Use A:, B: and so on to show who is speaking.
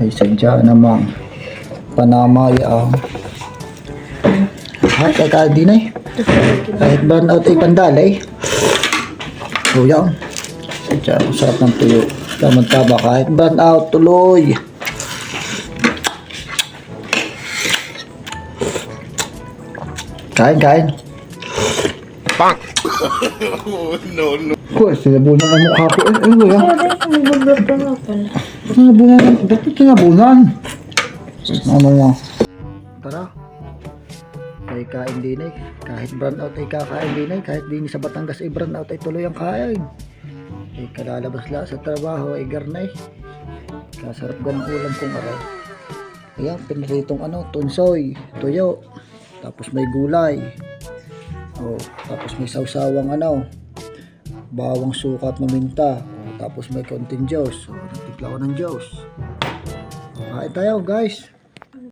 A: Ay sadya namang panamaya. Ay kaya di na eh. Kahit burnout ay pandalay. So yan. Sadya ang sarap ng tuyo. Tama kahit burnout tuloy. Kain.
B: Bang! No.
A: Ko, sinabunan ang mukha ko. Ano ba yan?
C: Mag-vlog ka nga pala.
A: Sinabunan. Ba't ito sinabunan? Ano mo? Tara. Ay kain din eh. Kahit burnout ay kakain din eh. Kahit din sa Batangas ay burnout ay tuloy ang kain. Ay kalalabas lang sa trabaho ay garnay. Kasarap ganang ulam kong aray. Ayan, piniritong tunsoy, tuyo. Tapos may gulay. Oh, tapos may sawsawang bawang suka at maminta. Oh, tapos may konting Diyos. So, nagtimpla ko ng Diyos. Kain tayo guys.